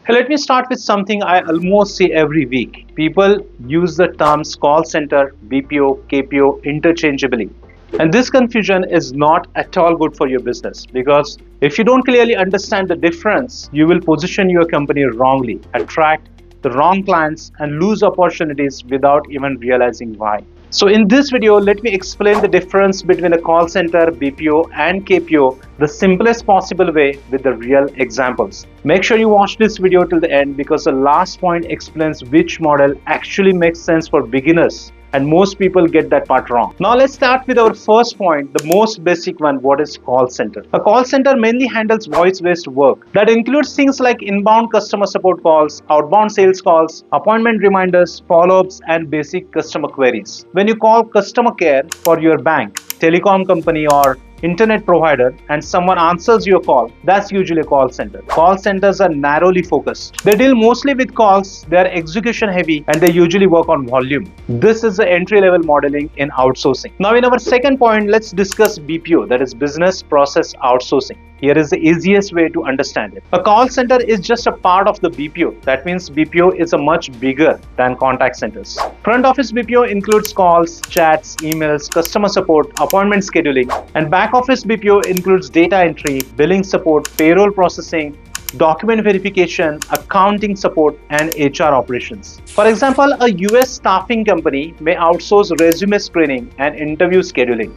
Hey, let me start with something I almost say every week. People use the terms call center, BPO, KPO interchangeably. And this confusion is not at all good for your business because if you don't clearly understand the difference, you will position your company wrongly, attract the wrong clients, and lose opportunities without even realizing why. So in this video, let me explain the difference between a call center, BPO and KPO the simplest possible way with the real examples. Make sure you watch this video till the end because the last point explains which model actually makes sense for beginners and most people get that part wrong. Now let's start with our first point, the most basic one, what is call center. A call center mainly handles voice-based work. That includes things like inbound customer support calls, outbound sales calls, appointment reminders, follow-ups, and basic customer queries. When you call customer care for your bank, telecom company, or internet provider and someone answers your call, that's usually a call center. Call centers are narrowly focused. They deal mostly with calls, they are execution heavy, and they usually work on volume. This is the entry level modeling in outsourcing. Now in our second point, let's discuss BPO, that is business process outsourcing. Here is the easiest way to understand it. A call center is just a part of the BPO. That means BPO is a much bigger than contact centers. Front office BPO includes calls, chats, emails, customer support, appointment scheduling, and back office BPO includes data entry, billing support, payroll processing, document verification, accounting support, and HR operations. For example, a US staffing company may outsource resume screening and interview scheduling.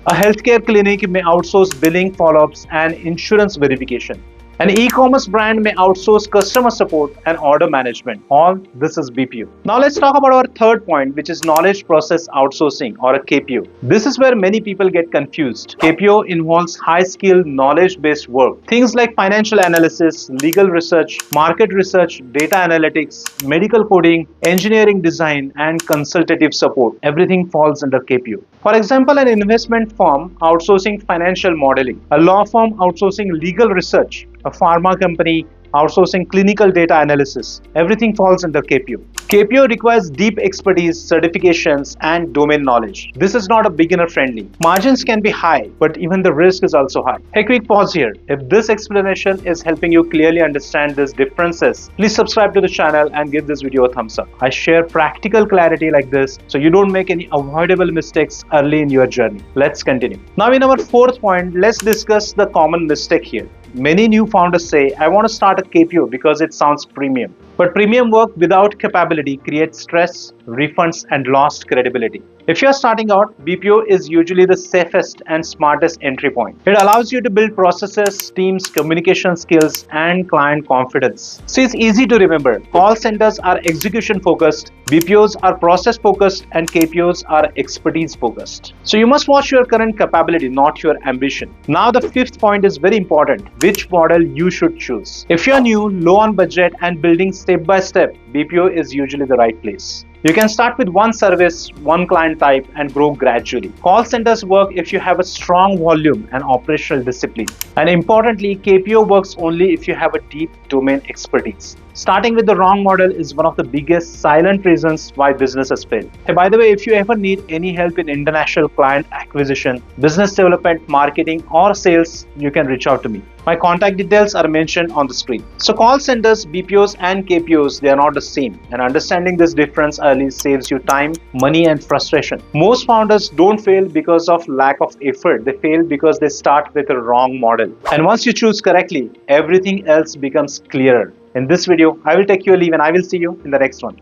A healthcare clinic may outsource billing follow-ups and insurance verification. An e-commerce brand may outsource customer support and order management. All this is BPO. Now let's talk about our third point, which is knowledge process outsourcing or a KPO. This is where many people get confused. KPO involves high-skilled knowledge-based work. Things like financial analysis, legal research, market research, data analytics, medical coding, engineering design, and consultative support. Everything falls under KPO. For example, an investment firm outsourcing financial modeling, a law firm outsourcing legal research, a pharma company outsourcing clinical data analysis. Everything falls under KPO. KPO requires deep expertise, certifications, and domain knowledge. This is not a beginner friendly. Margins can be high, but even the risk is also high. A quick pause here. If this explanation is helping you clearly understand these differences, please subscribe to the channel and give this video a thumbs up. I share practical clarity like this so you don't make any avoidable mistakes early in your journey. Let's continue. Now in our fourth point, let's discuss the common mistake here. Many new founders say, I want to start a KPO because it sounds premium. But premium work without capability creates stress, refunds, and lost credibility. If you're starting out, BPO is usually the safest and smartest entry point. It allows you to build processes, teams, communication skills, and client confidence. So it's easy to remember. Call centers are execution focused, BPOs are process focused, and KPOs are expertise focused. So you must watch your current capability, not your ambition. Now the fifth point is very important. Which model you should choose. If you're new, low on budget, and building step by step, BPO is usually the right place. You can start with one service, one client type, and grow gradually. Call centers work if you have a strong volume and operational discipline. And importantly, KPO works only if you have a deep domain expertise. Starting with the wrong model is one of the biggest silent reasons why businesses fail. Hey, by the way, if you ever need any help in international client acquisition, business development, marketing, or sales, you can reach out to me. My contact details are mentioned on the screen. So call centers, BPOs, and KPOs, they are not the same. And understanding this difference early saves you time, money, and frustration. Most founders don't fail because of lack of effort. They fail because they start with a wrong model. And once you choose correctly, everything else becomes clearer. In this video, I will take your leave and I will see you in the next one.